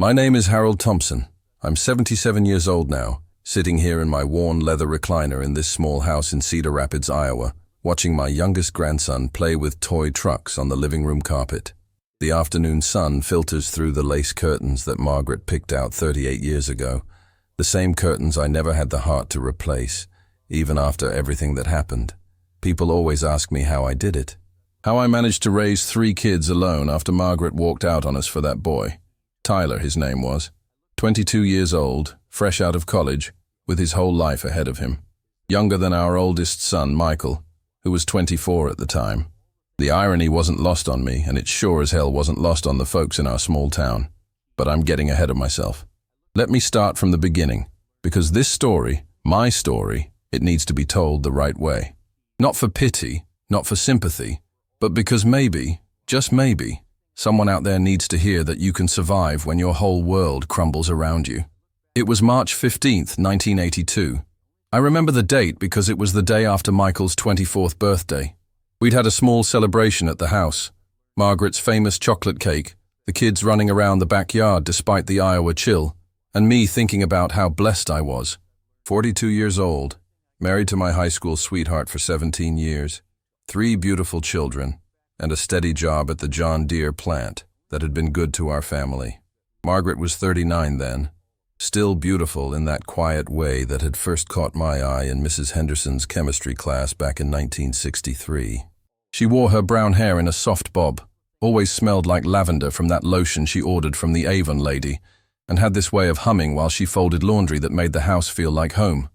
My name is Harold Thompson. I'm 77 years old now, sitting here in my worn leather recliner in this small house in Cedar Rapids, Iowa, watching my youngest grandson play with toy trucks on the living room carpet. The afternoon sun filters through the lace curtains that Margaret picked out 38 years ago, the same curtains I never had the heart to replace, even after everything that happened. People always ask me how I did it. How I managed to raise 3 kids alone after Margaret walked out on us for that boy. Tyler, his name was. 22 years old, fresh out of college, with his whole life ahead of him. Younger than our oldest son, Michael, who was 24 at the time. The irony wasn't lost on me, and it sure as hell wasn't lost on the folks in our small town. But I'm getting ahead of myself. Let me start from the beginning, because this story, my story, it needs to be told the right way. Not for pity, not for sympathy, but because maybe, just maybe, someone out there needs to hear that you can survive when your whole world crumbles around you. It was March 15th, 1982. I remember the date because it was the day after Michael's 24th birthday. We'd had a small celebration at the house. Margaret's famous chocolate cake, the kids running around the backyard despite the Iowa chill, and me thinking about how blessed I was. 42 years old, married to my high school sweetheart for 17 years, 3 beautiful children, and a steady job at the John Deere plant that had been good to our family. Margaret was 39 then, still beautiful in that quiet way that had first caught my eye in Mrs. Henderson's chemistry class back in 1963. She wore her brown hair in a soft bob, always smelled like lavender from that lotion she ordered from the Avon lady, and had this way of humming while she folded laundry that made the house feel like home.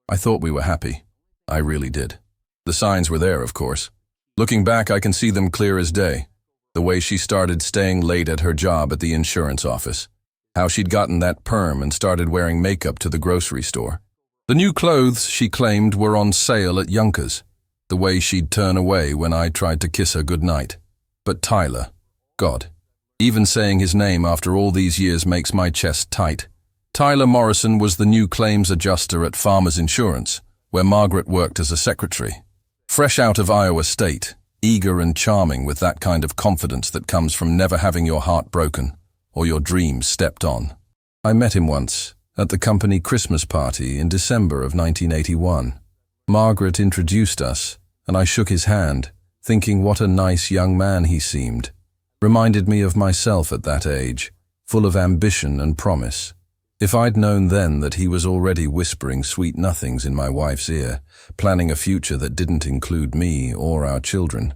I thought we were happy. I really did. The signs were there, of course. Looking back, I can see them clear as day. The way she started staying late at her job at the insurance office. How she'd gotten that perm and started wearing makeup to the grocery store. The new clothes, she claimed, were on sale at Yonkers. The way she'd turn away when I tried to kiss her goodnight. But Tyler, God, even saying his name after all these years makes my chest tight. Tyler Morrison was the new claims adjuster at Farmers Insurance, where Margaret worked as a secretary. Fresh out of Iowa State, eager and charming with that kind of confidence that comes from never having your heart broken or your dreams stepped on. I met him once at the company Christmas party in December of 1981. Margaret introduced us, and I shook his hand, thinking what a nice young man he seemed. Reminded me of myself at that age, full of ambition and promise. If I'd known then that he was already whispering sweet nothings in my wife's ear, planning a future that didn't include me or our children,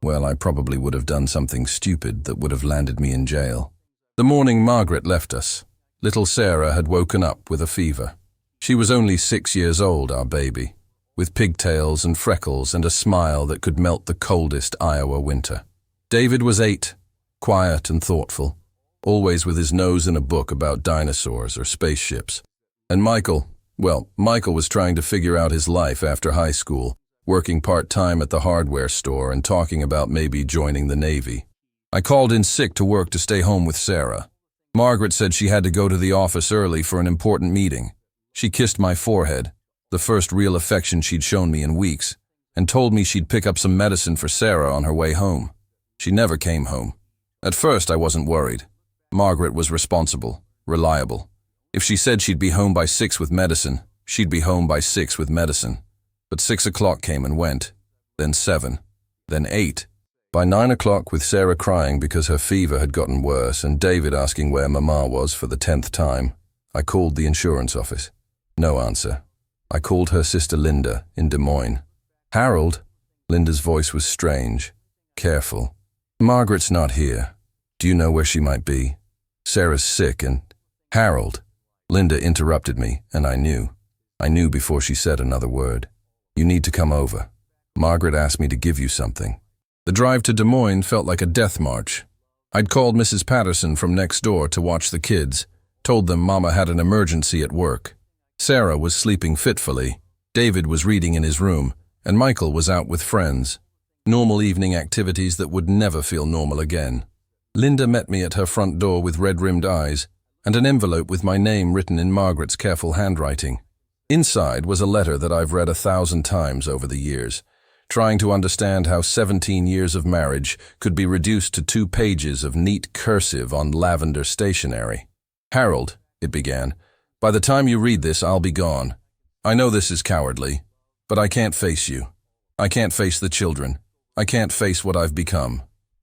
well, I probably would have done something stupid that would have landed me in jail. The morning Margaret left us, little Sarah had woken up with a fever. She was only 6 years old, our baby, with pigtails and freckles and a smile that could melt the coldest Iowa winter. David was 8, quiet and thoughtful, always with his nose in a book about dinosaurs or spaceships. And Michael was trying to figure out his life after high school, working part-time at the hardware store and talking about maybe joining the Navy. I called in sick to work to stay home with Sarah. Margaret said she had to go to the office early for an important meeting. She kissed my forehead, the first real affection she'd shown me in weeks, and told me she'd pick up some medicine for Sarah on her way home. She never came home. At first, I wasn't worried. Margaret was responsible, reliable. If she said she'd be home by 6 with medicine, she'd be home by 6 with medicine. But 6 o'clock came and went, then 7, then 8. By 9 o'clock, with Sarah crying because her fever had gotten worse and David asking where Mama was for the 10th time, I called the insurance office. No answer. I called her sister Linda in Des Moines. Harold? Linda's voice was strange, careful. Margaret's not here. Do you know where she might be? Sarah's sick and... Harold. Linda interrupted me, and I knew. I knew before she said another word. You need to come over. Margaret asked me to give you something. The drive to Des Moines felt like a death march. I'd called Mrs. Patterson from next door to watch the kids, told them Mama had an emergency at work. Sarah was sleeping fitfully, David was reading in his room, and Michael was out with friends. Normal evening activities that would never feel normal again. Linda met me at her front door with red-rimmed eyes and an envelope with my name written in Margaret's careful handwriting. Inside was a letter that I've read 1,000 times over the years, trying to understand how 17 years of marriage could be reduced to 2 pages of neat cursive on lavender stationery. "Harold," it began, "by the time you read this, I'll be gone. I know this is cowardly, but I can't face you. I can't face the children. I can't face what I've become."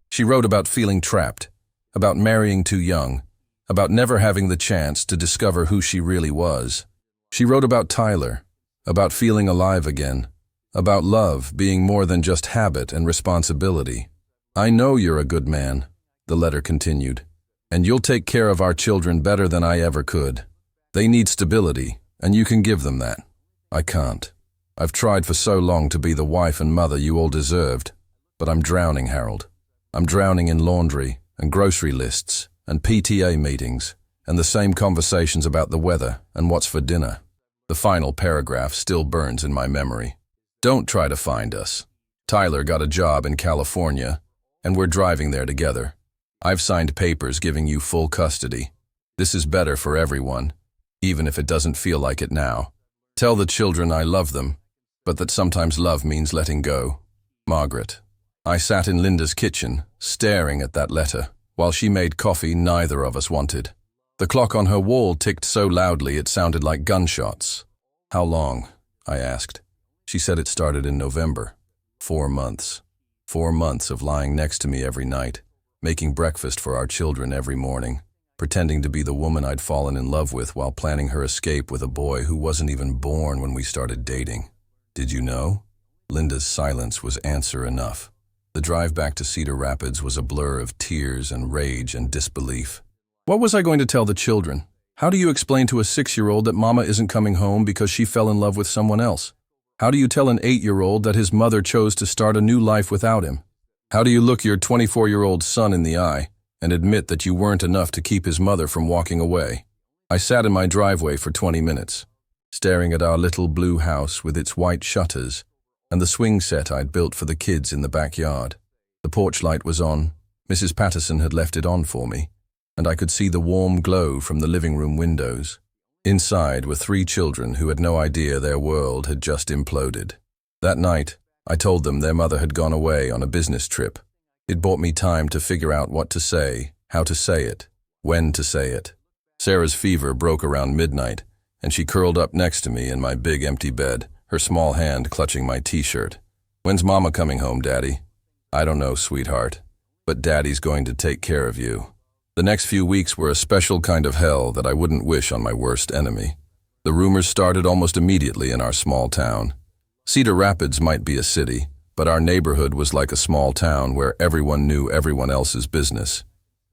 She wrote about feeling trapped, about marrying too young, about never having the chance to discover who she really was. She wrote about Tyler, about feeling alive again, about love being more than just habit and responsibility. "I know you're a good man," the letter continued, "and you'll take care of our children better than I ever could. They need stability, and you can give them that. I can't. I've tried for so long to be the wife and mother you all deserved, but I'm drowning, Harold. I'm drowning in laundry and grocery lists and PTA meetings and the same conversations about the weather and what's for dinner." The final paragraph still burns in my memory. "Don't try to find us. Tyler got a job in California, and we're driving there together. I've signed papers giving you full custody. This is better for everyone, even if it doesn't feel like it now. Tell the children I love them, but that sometimes love means letting go. Margaret." I sat in Linda's kitchen, staring at that letter, while she made coffee neither of us wanted. The clock on her wall ticked so loudly it sounded like gunshots. "How long?" I asked. She said it started in November. 4 months. 4 months of lying next to me every night, making breakfast for our children every morning, pretending to be the woman I'd fallen in love with while planning her escape with a boy who wasn't even born when we started dating. "Did you know?" Linda's silence was answer enough. The drive back to Cedar Rapids was a blur of tears and rage and disbelief. What was I going to tell the children? How do you explain to a 6-year-old that Mama isn't coming home because she fell in love with someone else? How do you tell an 8-year-old that his mother chose to start a new life without him? How do you look your 24-year-old son in the eye and admit that you weren't enough to keep his mother from walking away? I sat in my driveway for 20 minutes, staring at our little blue house with its white shutters and the swing set I'd built for the kids in the backyard. The porch light was on. Mrs. Patterson had left it on for me, and I could see the warm glow from the living room windows. Inside were 3 children who had no idea their world had just imploded. That night, I told them their mother had gone away on a business trip. It bought me time to figure out what to say, how to say it, when to say it. Sarah's fever broke around midnight, and she curled up next to me in my big empty bed, her small hand clutching my t-shirt. "When's Mama coming home, Daddy?" "I don't know, sweetheart, but Daddy's going to take care of you." The next few weeks were a special kind of hell that I wouldn't wish on my worst enemy. The rumors started almost immediately in our small town. Cedar Rapids might be a city, but our neighborhood was like a small town where everyone knew everyone else's business.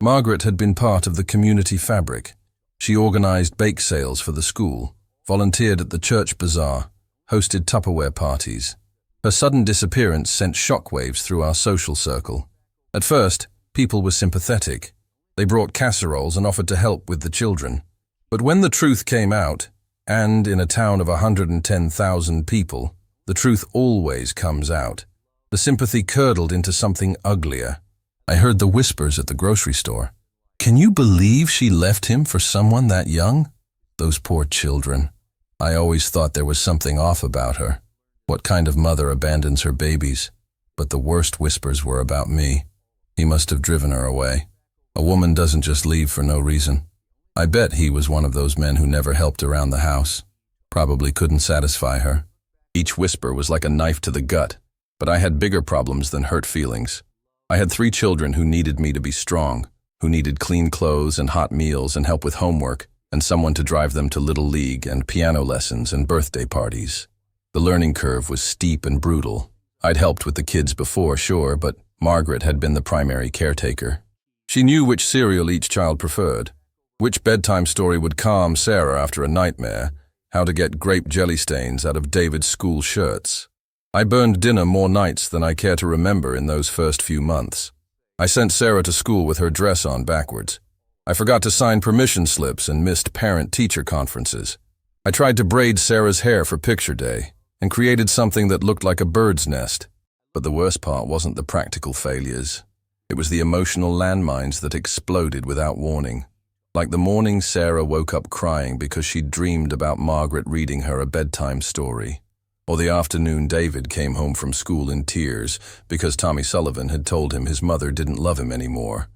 Margaret had been part of the community fabric. She organized bake sales for the school, volunteered at the church bazaar, hosted Tupperware parties. Her sudden disappearance sent shockwaves through our social circle. At first, people were sympathetic. They brought casseroles and offered to help with the children. But when the truth came out, and in a town of 110,000 people, the truth always comes out, the sympathy curdled into something uglier. I heard the whispers at the grocery store. "Can you believe she left him for someone that young? Those poor children. I always thought there was something off about her. What kind of mother abandons her babies?" But the worst whispers were about me. He must have driven her away. A woman doesn't just leave for no reason. I bet he was one of those men who never helped around the house. Probably couldn't satisfy her. Each whisper was like a knife to the gut, but I had bigger problems than hurt feelings. I had 3 children who needed me to be strong, who needed clean clothes and hot meals and help with homework, and someone to drive them to Little League and piano lessons and birthday parties. The learning curve was steep and brutal. I'd helped with the kids before, sure, but Margaret had been the primary caretaker. She knew which cereal each child preferred, which bedtime story would calm Sarah after a nightmare, how to get grape jelly stains out of David's school shirts. I burned dinner more nights than I care to remember in those first few months. I sent Sarah to school with her dress on backwards. I forgot to sign permission slips and missed parent-teacher conferences. I tried to braid Sarah's hair for picture day and created something that looked like a bird's nest. But the worst part wasn't the practical failures. It was the emotional landmines that exploded without warning. Like the morning Sarah woke up crying because she'd dreamed about Margaret reading her a bedtime story. Or the afternoon David came home from school in tears because Tommy Sullivan had told him his mother didn't love him anymore.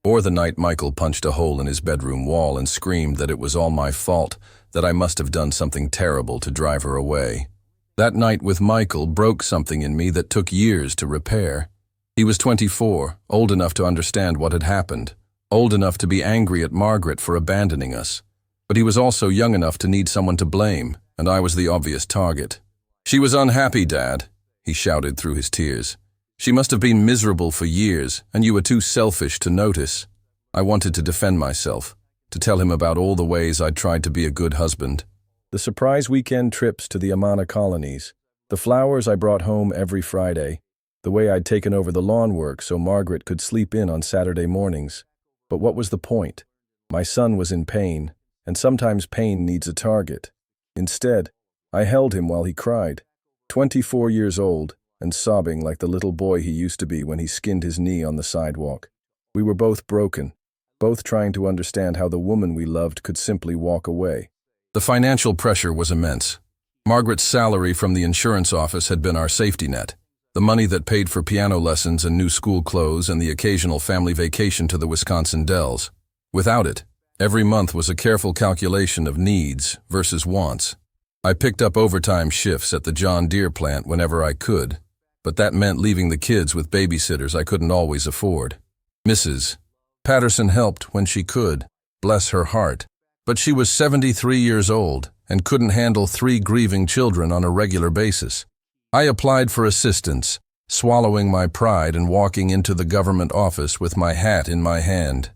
Or the night Michael punched a hole in his bedroom wall and screamed that it was all my fault, that I must have done something terrible to drive her away. That night with Michael broke something in me that took years to repair. He was 24, old enough to understand what had happened, old enough to be angry at Margaret for abandoning us. But he was also young enough to need someone to blame, and I was the obvious target. "She was unhappy, Dad," he shouted through his tears. "She must have been miserable for years, and you were too selfish to notice." I wanted to defend myself, to tell him about all the ways I'd tried to be a good husband. The surprise weekend trips to the Amana colonies, the flowers I brought home every Friday, the way I'd taken over the lawn work so Margaret could sleep in on Saturday mornings. But what was the point? My son was in pain, and sometimes pain needs a target. Instead, I held him while he cried, 24 years old, and sobbing like the little boy he used to be when he skinned his knee on the sidewalk. We were both broken, both trying to understand how the woman we loved could simply walk away. The financial pressure was immense. Margaret's salary from the insurance office had been our safety net, the money that paid for piano lessons and new school clothes and the occasional family vacation to the Wisconsin Dells. Without it, every month was a careful calculation of needs versus wants. I picked up overtime shifts at the John Deere plant whenever I could, but that meant leaving the kids with babysitters I couldn't always afford. Mrs. Patterson helped when she could, bless her heart, but she was 73 years old and couldn't handle 3 grieving children on a regular basis. I applied for assistance, swallowing my pride and walking into the government office with my hat in my hand.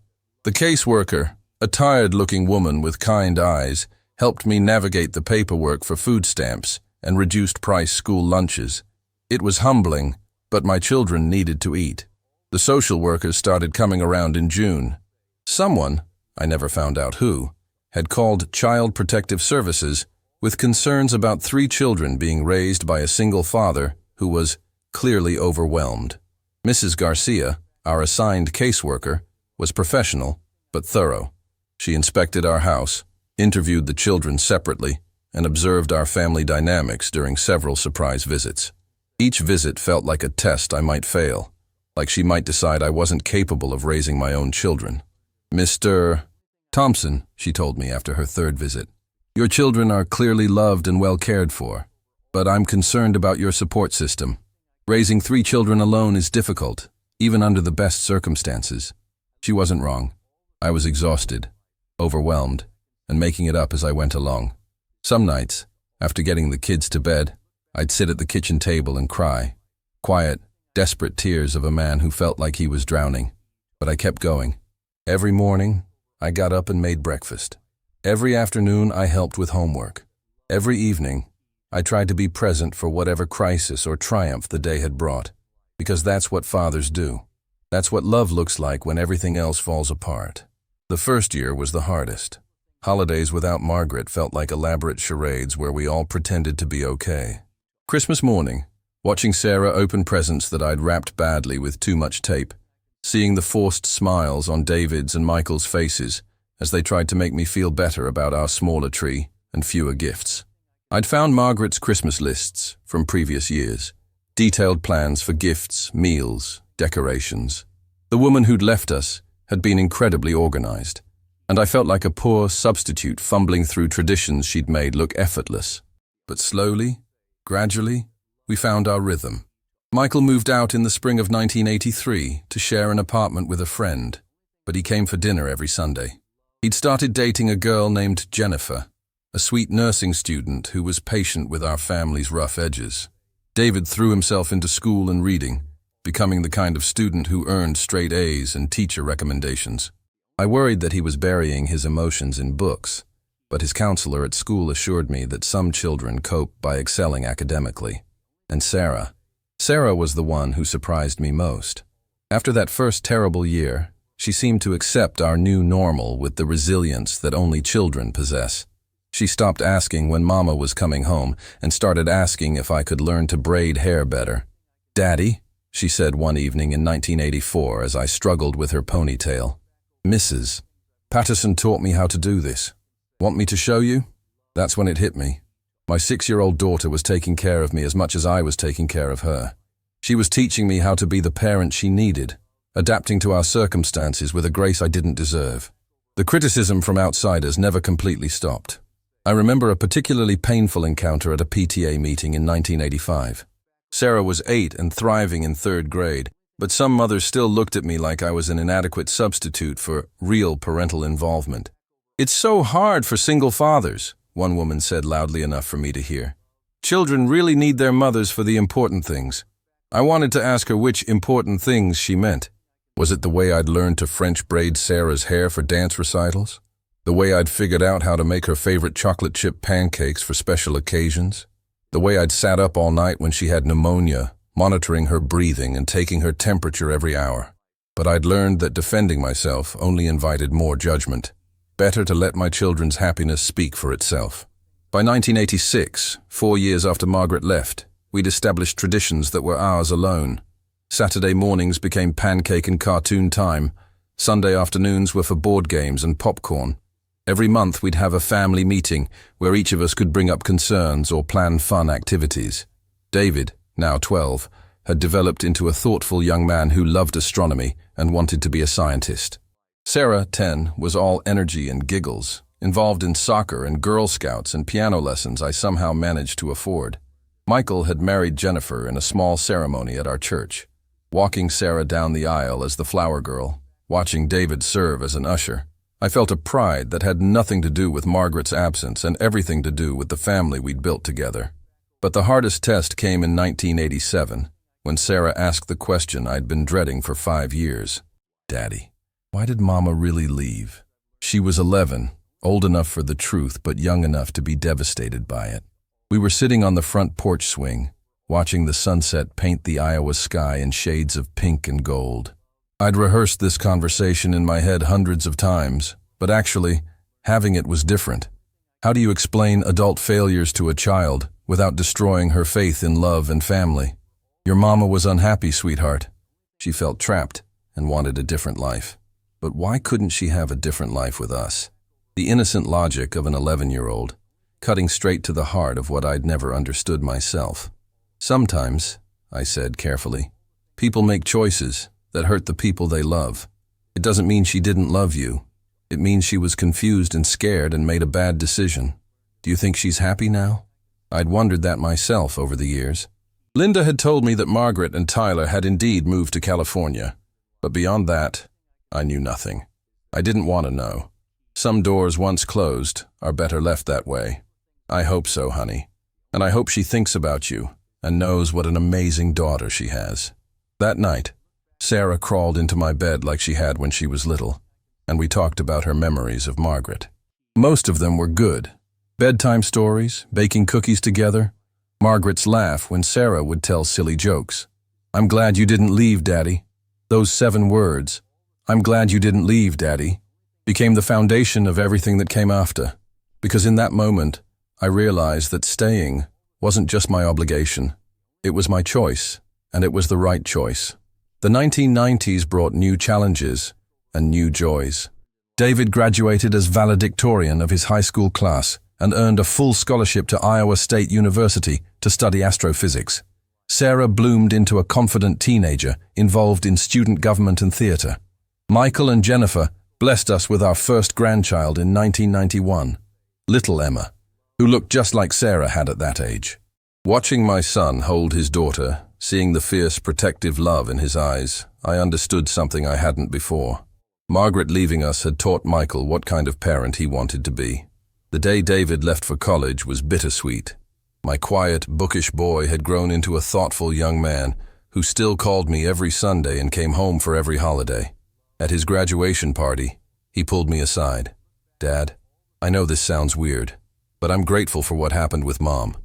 The caseworker, a tired-looking woman with kind eyes, helped me navigate the paperwork for food stamps and reduced-price school lunches. It was humbling, but my children needed to eat. The social workers started coming around in June. Someone, I never found out who, had called Child Protective Services with concerns about 3 children being raised by a single father who was clearly overwhelmed. Mrs. Garcia, our assigned caseworker, was professional but thorough. She inspected our house, interviewed the children separately, and observed our family dynamics during several surprise visits. Each visit felt like a test I might fail, like she might decide I wasn't capable of raising my own children. "Mr. Thompson," she told me after her 3rd visit, "your children are clearly loved and well cared for, but I'm concerned about your support system. Raising 3 children alone is difficult, even under the best circumstances." She wasn't wrong. I was exhausted, overwhelmed, and making it up as I went along. Some nights, after getting the kids to bed, I'd sit at the kitchen table and cry, quiet, desperate tears of a man who felt like he was drowning. But I kept going. Every morning, I got up and made breakfast. Every afternoon, I helped with homework. Every evening, I tried to be present for whatever crisis or triumph the day had brought, because that's what fathers do. That's what love looks like when everything else falls apart. The first year was the hardest. Holidays without Margaret felt like elaborate charades where we all pretended to be okay. Christmas morning, watching Sarah open presents that I'd wrapped badly with too much tape, seeing the forced smiles on David's and Michael's faces as they tried to make me feel better about our smaller tree and fewer gifts. I'd found Margaret's Christmas lists from previous years, detailed plans for gifts, meals, decorations. The woman who'd left us had been incredibly organized, and I felt like a poor substitute fumbling through traditions she'd made look effortless. But slowly, gradually, we found our rhythm. Michael moved out in the spring of 1983 to share an apartment with a friend, but he came for dinner every Sunday. He'd started dating a girl named Jennifer, a sweet nursing student who was patient with our family's rough edges. David threw himself into school and reading, becoming the kind of student who earned straight A's and teacher recommendations. I worried that he was burying his emotions in books, but his counselor at school assured me that some children cope by excelling academically. And Sarah was the one who surprised me most. After that first terrible year, she seemed to accept our new normal with the resilience that only children possess. She stopped asking when Mama was coming home and started asking if I could learn to braid hair better. "Daddy," she said one evening in 1984 as I struggled with her ponytail, "Mrs. Patterson taught me how to do this. Want me to show you?" That's when it hit me. My 6-year-old daughter was taking care of me as much as I was taking care of her. She was teaching me how to be the parent she needed, adapting to our circumstances with a grace I didn't deserve. The criticism from outsiders never completely stopped. I remember a particularly painful encounter at a PTA meeting in 1985. Sarah was 8 and thriving in 3rd grade, but some mothers still looked at me like I was an inadequate substitute for real parental involvement. "It's so hard for single fathers," one woman said loudly enough for me to hear. "Children really need their mothers for the important things." I wanted to ask her which important things she meant. Was it the way I'd learned to French braid Sarah's hair for dance recitals? The way I'd figured out how to make her favorite chocolate chip pancakes for special occasions? The way I'd sat up all night when she had pneumonia, monitoring her breathing and taking her temperature every hour? But I'd learned that defending myself only invited more judgment. Better to let my children's happiness speak for itself. By 1986, 4 years after Margaret left, we'd established traditions that were ours alone. Saturday mornings became pancake and cartoon time. Sunday afternoons were for board games and popcorn. Every month we'd have a family meeting where each of us could bring up concerns or plan fun activities. David, now 12, had developed into a thoughtful young man who loved astronomy and wanted to be a scientist. Sarah, 10, was all energy and giggles, involved in soccer and Girl Scouts and piano lessons I somehow managed to afford. Michael had married Jennifer in a small ceremony at our church, walking Sarah down the aisle as the flower girl, watching David serve as an usher. I felt a pride that had nothing to do with Margaret's absence and everything to do with the family we'd built together. But the hardest test came in 1987, when Sarah asked the question I'd been dreading for 5 years. "Daddy, why did Mama really leave?" She was 11, old enough for the truth but young enough to be devastated by it. We were sitting on the front porch swing, watching the sunset paint the Iowa sky in shades of pink and gold. I'd rehearsed this conversation in my head hundreds of times, but actually, having it was different. How do you explain adult failures to a child without destroying her faith in love and family? Your mama was unhappy, sweetheart. She felt trapped and wanted a different life. But why couldn't she have a different life with us? The innocent logic of an 11-year-old, cutting straight to the heart of what I'd never understood myself. "Sometimes," I said carefully, "people make choices that hurt the people they love. It doesn't mean she didn't love you. It means she was confused and scared and made a bad decision. Do you think she's happy now?" I'd wondered that myself over the years. Linda had told me that Margaret and Tyler had indeed moved to California, but beyond that, I knew nothing. I didn't want to know. Some doors once closed are better left that way. I hope so, honey. And I hope she thinks about you and knows what an amazing daughter she has. That night, Sarah crawled into my bed like she had when she was little, and we talked about her memories of Margaret. Most of them were good. Bedtime stories, baking cookies together, Margaret's laugh when Sarah would tell silly jokes. "I'm glad you didn't leave, Daddy." Those 7 words, "I'm glad you didn't leave, Daddy," became the foundation of everything that came after. Because in that moment, I realized that staying wasn't just my obligation. It was my choice, and it was the right choice. The 1990s brought new challenges and new joys. David graduated as valedictorian of his high school class and earned a full scholarship to Iowa State University to study astrophysics. Sarah bloomed into a confident teenager involved in student government and theater. Michael and Jennifer blessed us with our first grandchild in 1991, little Emma, who looked just like Sarah had at that age. Watching my son hold his daughter, seeing the fierce protective love in his eyes, I understood something I hadn't before. Margaret leaving us had taught Michael what kind of parent he wanted to be. The day David left for college was bittersweet. My quiet, bookish boy had grown into a thoughtful young man who still called me every Sunday and came home for every holiday. At his graduation party, he pulled me aside. "Dad, I know this sounds weird, but I'm grateful for what happened with Mom."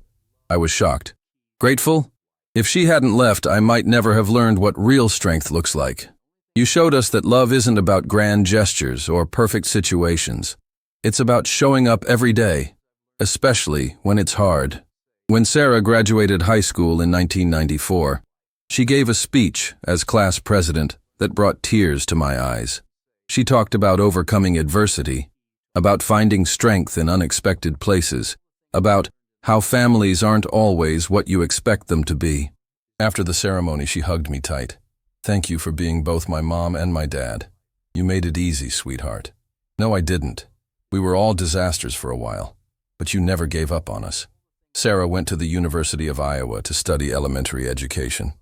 I was shocked. "Grateful? If she hadn't left, I might never have learned what real strength looks like. You showed us that love isn't about grand gestures or perfect situations. It's about showing up every day, especially when it's hard." When Sarah graduated high school in 1994, she gave a speech as class president that brought tears to my eyes. She talked about overcoming adversity, about finding strength in unexpected places, about how families aren't always what you expect them to be. After the ceremony, she hugged me tight. Thank you for being both my mom and my dad. You made it easy, sweetheart. No, I didn't. We were all disasters for a while, but you never gave up on us. Sarah went to the University of Iowa to study elementary education.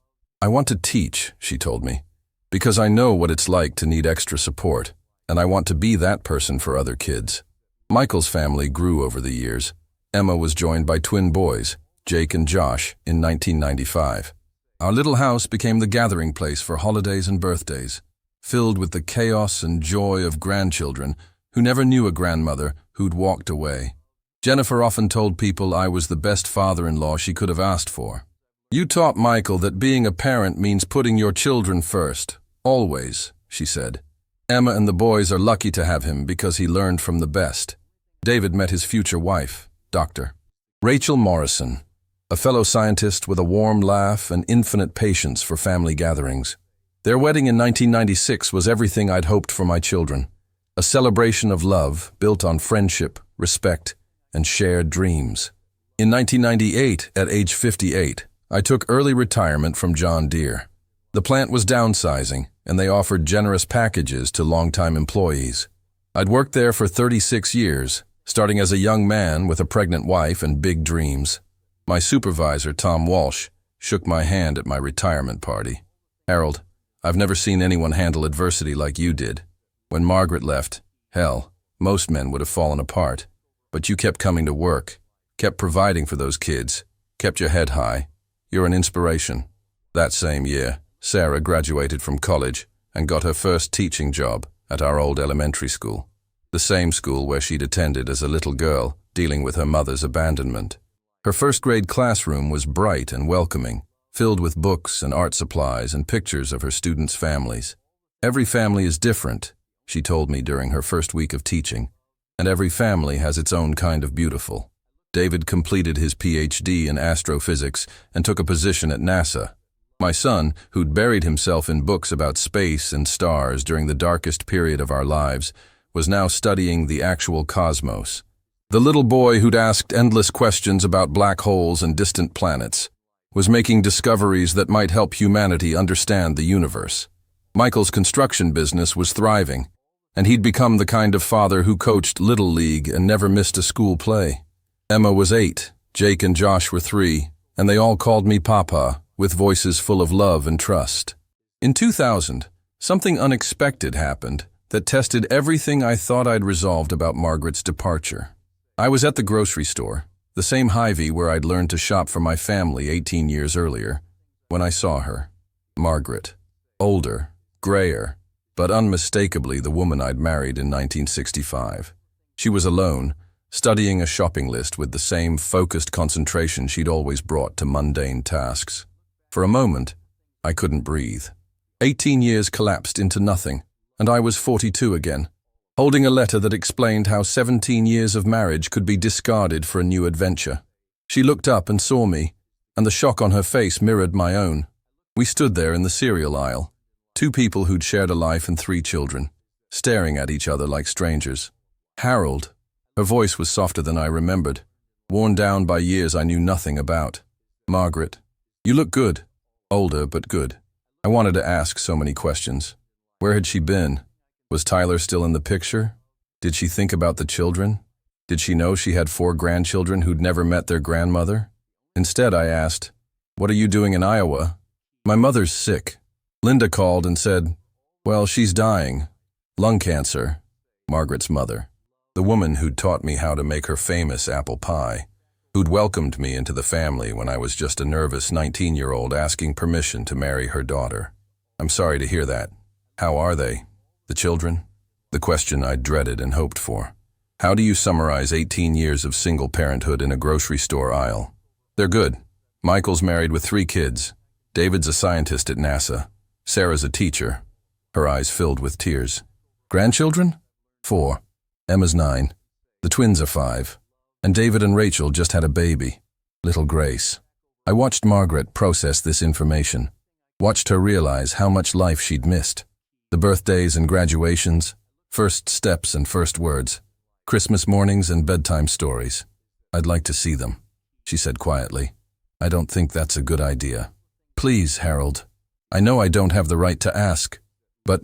I want to teach, she told me, because I know what it's like to need extra support, and I want to be that person for other kids. Michael's family grew over the years. Emma was joined by twin boys, Jake and Josh, in 1995. Our little house became the gathering place for holidays and birthdays, filled with the chaos and joy of grandchildren who never knew a grandmother who'd walked away. Jennifer often told people I was the best father-in-law she could have asked for. You taught Michael that being a parent means putting your children first, always, she said. Emma and the boys are lucky to have him because he learned from the best. David met his future wife, Dr. Rachel Morrison, a fellow scientist with a warm laugh and infinite patience for family gatherings. Their wedding in 1996 was everything I'd hoped for my children, a celebration of love built on friendship, respect, and shared dreams. In 1998, at age 58, I took early retirement from John Deere. The plant was downsizing, and they offered generous packages to longtime employees. I'd worked there for 36 years, starting as a young man with a pregnant wife and big dreams. My supervisor, Tom Walsh, shook my hand at my retirement party. Harold, I've never seen anyone handle adversity like you did. When Margaret left, hell, most men would have fallen apart. But you kept coming to work, kept providing for those kids, kept your head high. You're an inspiration. That same year, Sarah graduated from college and got her first teaching job at our old elementary school, the same school where she'd attended as a little girl dealing with her mother's abandonment. Her first-grade classroom was bright and welcoming, filled with books and art supplies and pictures of her students' families. Every family is different, she told me during her first week of teaching, and every family has its own kind of beautiful. David completed his PhD in astrophysics and took a position at NASA. My son, who'd buried himself in books about space and stars during the darkest period of our lives, was now studying the actual cosmos. The little boy who'd asked endless questions about black holes and distant planets was making discoveries that might help humanity understand the universe. Michael's construction business was thriving, and he'd become the kind of father who coached Little League and never missed a school play. Emma was 8, Jake and Josh were 3, and they all called me Papa, with voices full of love and trust. In 2000, something unexpected happened that tested everything I thought I'd resolved about Margaret's departure. I was at the grocery store, the same Hy-Vee where I'd learned to shop for my family 18 years earlier, when I saw her. Margaret. Older, grayer, but unmistakably the woman I'd married in 1965. She was alone, studying a shopping list with the same focused concentration she'd always brought to mundane tasks. For a moment, I couldn't breathe. 18 years collapsed into nothing, and I was 42 again, holding a letter that explained how 17 years of marriage could be discarded for a new adventure. She looked up and saw me, and the shock on her face mirrored my own. We stood there in the cereal aisle, 2 people who'd shared a life and 3 children, staring at each other like strangers. Harold. Her voice was softer than I remembered, worn down by years I knew nothing about. Margaret. You look good. Older, but good. I wanted to ask so many questions. Where had she been? Was Tyler still in the picture? Did she think about the children? Did she know she had 4 grandchildren who'd never met their grandmother? Instead, I asked, "What are you doing in Iowa?" "My mother's sick." Linda called and said, "Well, she's dying. Lung cancer." Margaret's mother. The woman who'd taught me how to make her famous apple pie, who'd welcomed me into the family when I was just a nervous 19-year-old asking permission to marry her daughter. I'm sorry to hear that. How are they? The children? The question I'd dreaded and hoped for. How do you summarize 18 years of single parenthood in a grocery store aisle? They're good. Michael's married with 3 kids. David's a scientist at NASA. Sarah's a teacher. Her eyes filled with tears. Grandchildren? 4. Emma's 9. The twins are 5. And David and Rachel just had a baby, little Grace. I watched Margaret process this information, watched her realize how much life she'd missed. The birthdays and graduations, first steps and first words, Christmas mornings and bedtime stories. "I'd like to see them," she said quietly. "I don't think that's a good idea." "Please, Harold." I know I don't have the right to ask, but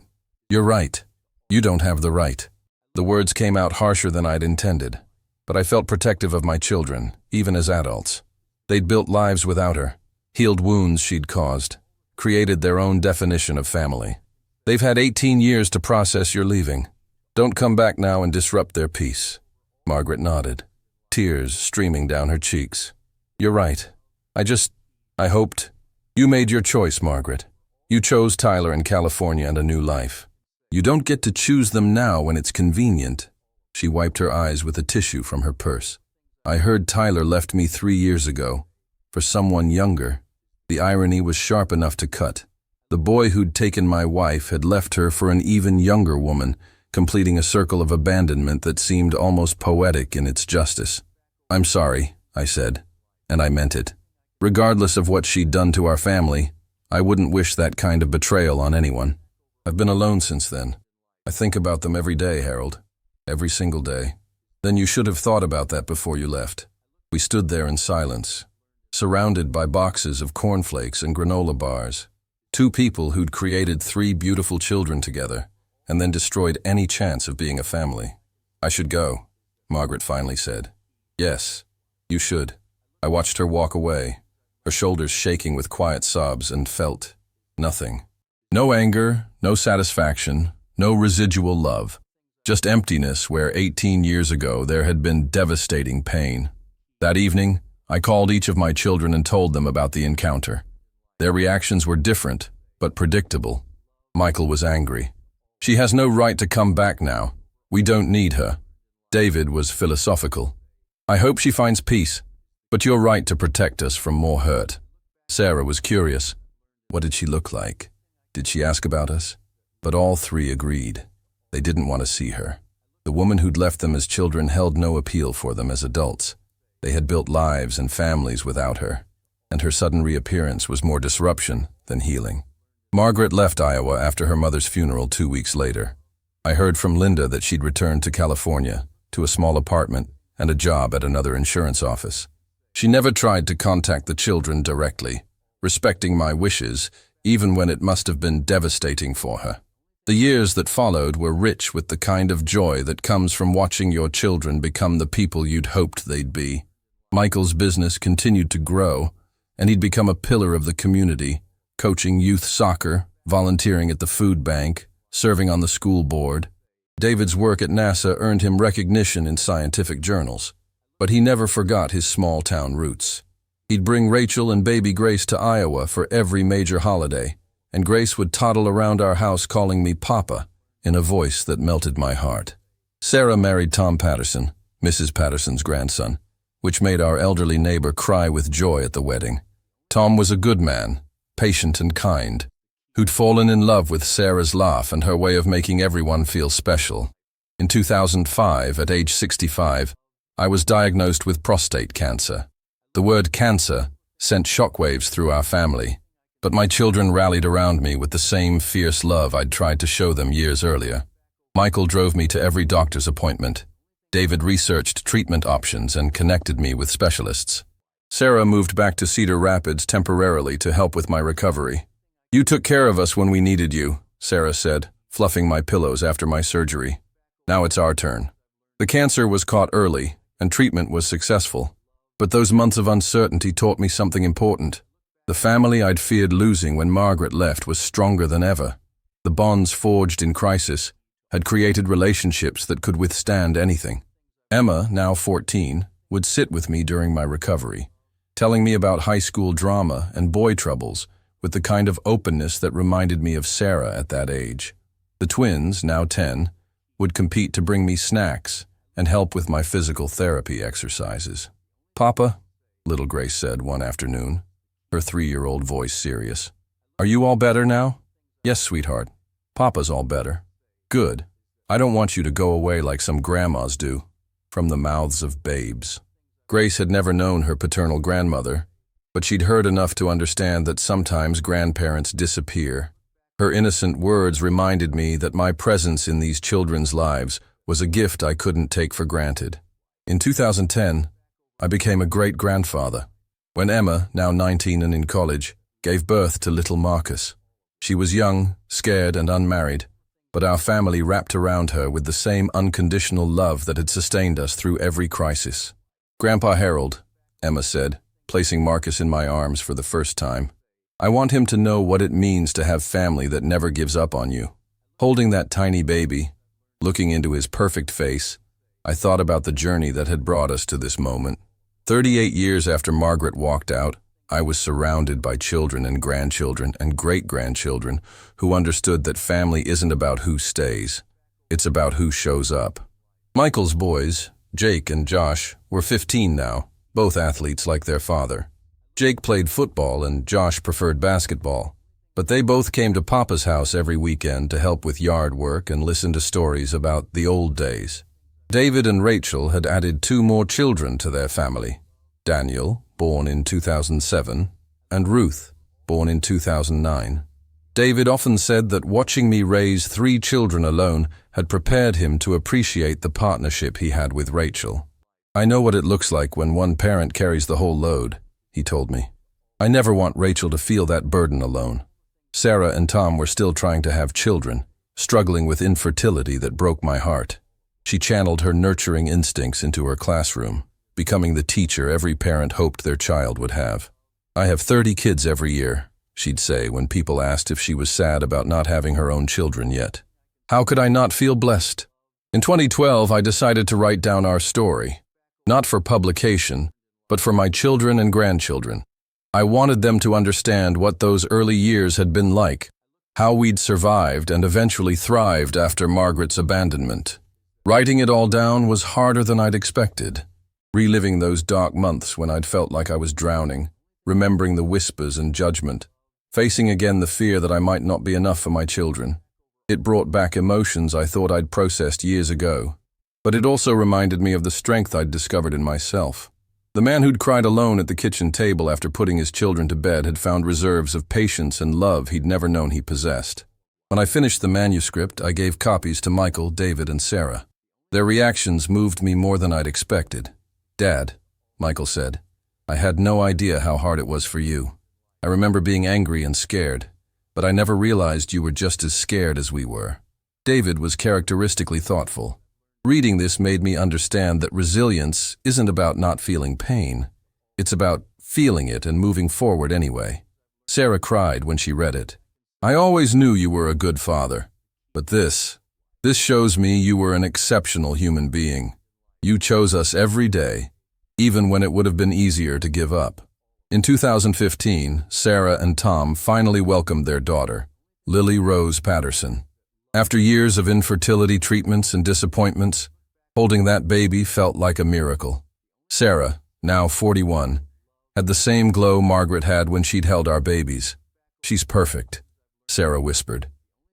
you're right. You don't have the right. The words came out harsher than I'd intended, but I felt protective of my children, even as adults. They'd built lives without her, healed wounds she'd caused, created their own definition of family. They've had 18 years to process your leaving. Don't come back now and disrupt their peace. Margaret nodded, tears streaming down her cheeks. You're right. I hoped. You made your choice, Margaret. You chose Tyler in California and a new life. You don't get to choose them now when it's convenient. She wiped her eyes with a tissue from her purse. I heard Tyler left me 3 years ago. For someone younger. The irony was sharp enough to cut. The boy who'd taken my wife had left her for an even younger woman, completing a circle of abandonment that seemed almost poetic in its justice. I'm sorry, I said, and I meant it. Regardless of what she'd done to our family, I wouldn't wish that kind of betrayal on anyone. I've been alone since then. I think about them every day, Harold. Every single day. Then you should have thought about that before you left. We stood there in silence, surrounded by boxes of cornflakes and granola bars. Two people who'd created 3 beautiful children together, and then destroyed any chance of being a family. I should go, Margaret finally said. Yes, you should. I watched her walk away, her shoulders shaking with quiet sobs, and felt nothing. No anger, no satisfaction, no residual love. Just emptiness where 18 years ago there had been devastating pain. That evening, I called each of my children and told them about the encounter. Their reactions were different, but predictable. Michael was angry. She has no right to come back now. We don't need her. David was philosophical. I hope she finds peace, but you're right to protect us from more hurt. Sarah was curious. What did she look like? Did she ask about us? But all 3 agreed. They didn't want to see her. The woman who'd left them as children held no appeal for them as adults. They had built lives and families without her, and her sudden reappearance was more disruption than healing. Margaret left Iowa after her mother's funeral 2 weeks later. I heard from Linda that she'd returned to California, to a small apartment and a job at another insurance office. She never tried to contact the children directly, respecting my wishes, even when it must have been devastating for her. The years that followed were rich with the kind of joy that comes from watching your children become the people you'd hoped they'd be. Michael's business continued to grow, and he'd become a pillar of the community, coaching youth soccer, volunteering at the food bank, serving on the school board. David's work at NASA earned him recognition in scientific journals, but he never forgot his small-town roots. He'd bring Rachel and baby Grace to Iowa for every major holiday, and Grace would toddle around our house calling me Papa in a voice that melted my heart. Sarah married Tom Patterson, Mrs. Patterson's grandson, which made our elderly neighbor cry with joy at the wedding. Tom was a good man, patient and kind, who'd fallen in love with Sarah's laugh and her way of making everyone feel special. In 2005, at age 65, I was diagnosed with prostate cancer. The word cancer sent shockwaves through our family, but my children rallied around me with the same fierce love I'd tried to show them years earlier. Michael drove me to every doctor's appointment. David researched treatment options and connected me with specialists. Sarah moved back to Cedar Rapids temporarily to help with my recovery. You took care of us when we needed you, Sarah said, fluffing my pillows after my surgery. Now it's our turn. The cancer was caught early, and treatment was successful. But those months of uncertainty taught me something important. The family I'd feared losing when Margaret left was stronger than ever. The bonds forged in crisis had created relationships that could withstand anything. Emma, now 14, would sit with me during my recovery, telling me about high school drama and boy troubles with the kind of openness that reminded me of Sarah at that age. The twins, now 10, would compete to bring me snacks and help with my physical therapy exercises. Papa, little Grace said one afternoon, her 3-year-old voice serious. Are you all better now? Yes, sweetheart. Papa's all better. Good. I don't want you to go away like some grandmas do. From the mouths of babes. Grace had never known her paternal grandmother, but she'd heard enough to understand that sometimes grandparents disappear. Her innocent words reminded me that my presence in these children's lives was a gift I couldn't take for granted. In 2010, I became a great-grandfather. When Emma, now 19 and in college, gave birth to little Marcus. She was young, scared, and unmarried, but our family wrapped around her with the same unconditional love that had sustained us through every crisis. "Grandpa Harold," Emma said, placing Marcus in my arms for the first time. "I want him to know what it means to have family that never gives up on you." Holding that tiny baby, looking into his perfect face, I thought about the journey that had brought us to this moment. 38 years after Margaret walked out, I was surrounded by children and grandchildren and great-grandchildren who understood that family isn't about who stays, it's about who shows up. Michael's boys, Jake and Josh, were 15 now, both athletes like their father. Jake played football and Josh preferred basketball, but they both came to Papa's house every weekend to help with yard work and listen to stories about the old days. David and Rachel had added 2 more children to their family: Daniel, born in 2007, and Ruth, born in 2009. David often said that watching me raise 3 children alone had prepared him to appreciate the partnership he had with Rachel. "I know what it looks like when one parent carries the whole load," he told me. "I never want Rachel to feel that burden alone." Sarah and Tom were still trying to have children, struggling with infertility that broke my heart. She channeled her nurturing instincts into her classroom, becoming the teacher every parent hoped their child would have. "I have 30 kids every year," she'd say when people asked if she was sad about not having her own children yet. How could I not feel blessed? In 2012, I decided to write down our story, not for publication, but for my children and grandchildren. I wanted them to understand what those early years had been like, how we'd survived and eventually thrived after Margaret's abandonment. Writing it all down was harder than I'd expected. Reliving those dark months when I'd felt like I was drowning, remembering the whispers and judgment, facing again the fear that I might not be enough for my children. It brought back emotions I thought I'd processed years ago, but it also reminded me of the strength I'd discovered in myself. The man who'd cried alone at the kitchen table after putting his children to bed had found reserves of patience and love he'd never known he possessed. When I finished the manuscript, I gave copies to Michael, David, and Sarah. Their reactions moved me more than I'd expected. "Dad," Michael said, "I had no idea how hard it was for you. I remember being angry and scared, but I never realized you were just as scared as we were." David was characteristically thoughtful. Reading this made me understand that resilience isn't about not feeling pain. It's about feeling it and moving forward anyway. Sarah cried when she read it. "I always knew you were a good father, but this shows me you were an exceptional human being. You chose us every day, even when it would have been easier to give up." In 2015, Sarah and Tom finally welcomed their daughter, Lily Rose Patterson. After years of infertility treatments and disappointments, holding that baby felt like a miracle. Sarah, now 41, had the same glow Margaret had when she'd held our babies. "She's perfect," Sarah whispered,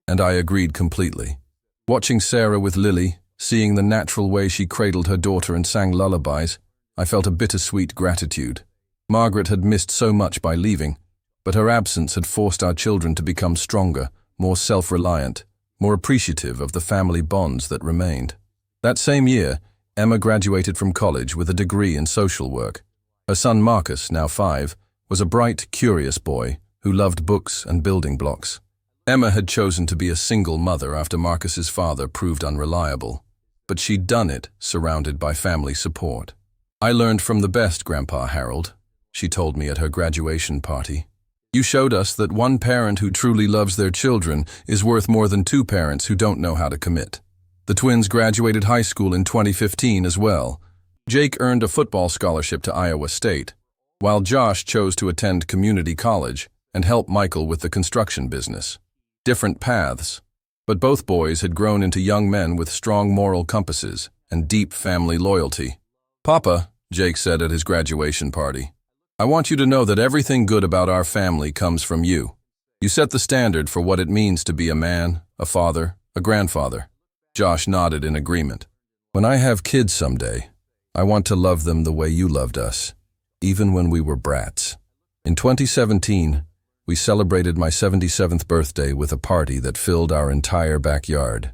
and I agreed completely. Watching Sarah with Lily, seeing the natural way she cradled her daughter and sang lullabies, I felt a bittersweet gratitude. Margaret had missed so much by leaving, but her absence had forced our children to become stronger, more self-reliant, more appreciative of the family bonds that remained. That same year, Emma graduated from college with a degree in social work. Her son Marcus, now 5, was a bright, curious boy who loved books and building blocks. Emma had chosen to be a single mother after Marcus's father proved unreliable, but she'd done it surrounded by family support. "I learned from the best, Grandpa Harold," she told me at her graduation party. "You showed us that one parent who truly loves their children is worth more than 2 parents who don't know how to commit." The twins graduated high school in 2015 as well. Jake earned a football scholarship to Iowa State, while Josh chose to attend community college and help Michael with the construction business. Different paths, but both boys had grown into young men with strong moral compasses and deep family loyalty. "Papa," Jake said at his graduation party, "I want you to know that everything good about our family comes from you. You set the standard for what it means to be a man, a father, a grandfather." Josh nodded in agreement. "When I have kids someday, I want to love them the way you loved us, even when we were brats." In 2017, we celebrated my 77th birthday with a party that filled our entire backyard.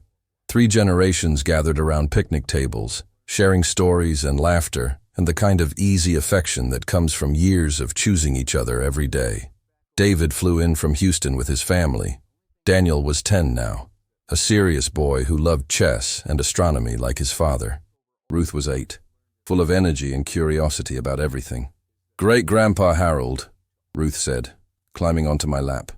3 generations gathered around picnic tables, sharing stories and laughter and the kind of easy affection that comes from years of choosing each other every day. David flew in from Houston with his family, Daniel was 10 now, a serious boy who loved chess and astronomy like his father. Ruth was 8, full of energy and curiosity about everything. "Great-Grandpa Harold," Ruth said, climbing onto my lap.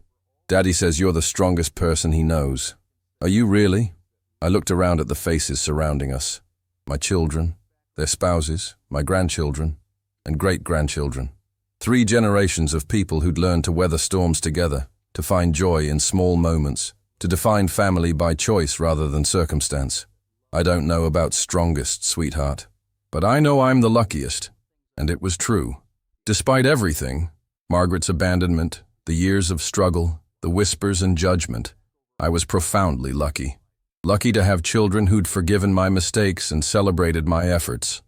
"Daddy says you're the strongest person he knows." "Are you really?" I looked around at the faces surrounding us. My children, their spouses, my grandchildren, and great-grandchildren. 3 generations of people who'd learned to weather storms together, to find joy in small moments, to define family by choice rather than circumstance. "I don't know about strongest, sweetheart, but I know I'm the luckiest." And it was true. Despite everything, Margaret's abandonment, the years of struggle, the whispers and judgment, I was profoundly lucky. Lucky to have children who'd forgiven my mistakes and celebrated my efforts.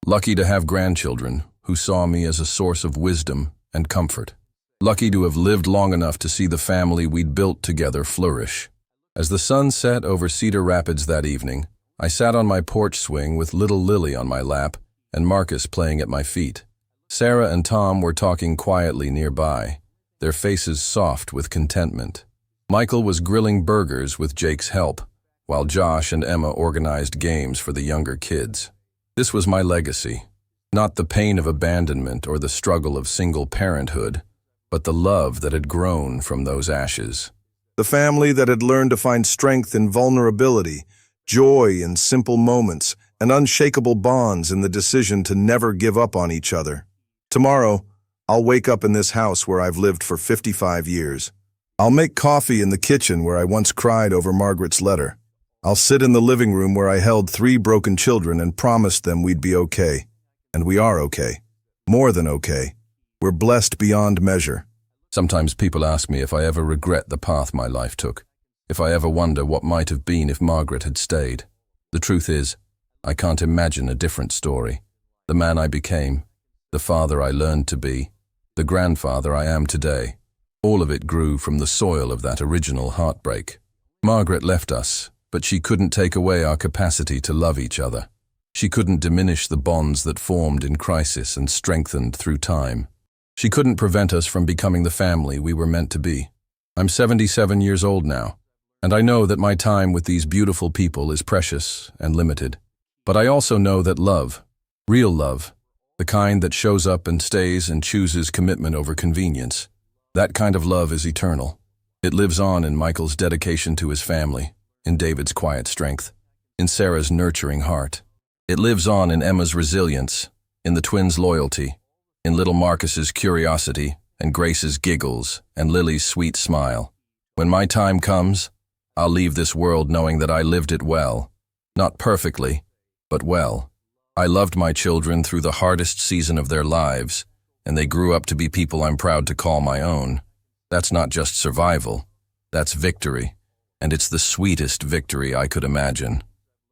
Lucky to have grandchildren who saw me as a source of wisdom and comfort. Lucky to have lived long enough to see the family we'd built together flourish. As the sun set over Cedar Rapids that evening, I sat on my porch swing with little Lily on my lap and Marcus playing at my feet. Sarah and Tom were talking quietly nearby, their faces soft with contentment. Michael was grilling burgers with Jake's help, while Josh and Emma organized games for the younger kids. This was my legacy. Not the pain of abandonment or the struggle of single parenthood, but the love that had grown from those ashes. The family that had learned to find strength in vulnerability, joy in simple moments, and unshakable bonds in the decision to never give up on each other. Tomorrow, I'll wake up in this house where I've lived for 55 years. I'll make coffee in the kitchen where I once cried over Margaret's letter. I'll sit in the living room where I held 3 broken children and promised them we'd be okay. And we are okay. More than okay. We're blessed beyond measure. Sometimes people ask me if I ever regret the path my life took, if I ever wonder what might have been if Margaret had stayed. The truth is, I can't imagine a different story. The man I became, the father I learned to be, the grandfather I am today, all of it grew from the soil of that original heartbreak. Margaret left us, but she couldn't take away our capacity to love each other. She couldn't diminish the bonds that formed in crisis and strengthened through time. She couldn't prevent us from becoming the family we were meant to be. I'm 77 years old now, and I know that my time with these beautiful people is precious and limited. But I also know that love, real love, the kind that shows up and stays and chooses commitment over convenience, that kind of love is eternal. It lives on in Michael's dedication to his family, in David's quiet strength, in Sarah's nurturing heart. It lives on in Emma's resilience, in the twins' loyalty, in little Marcus's curiosity, and Grace's giggles, and Lily's sweet smile. When my time comes, I'll leave this world knowing that I lived it well. Not perfectly, but well. I loved my children through the hardest season of their lives, and they grew up to be people I'm proud to call my own. That's not just survival, that's victory, and it's the sweetest victory I could imagine.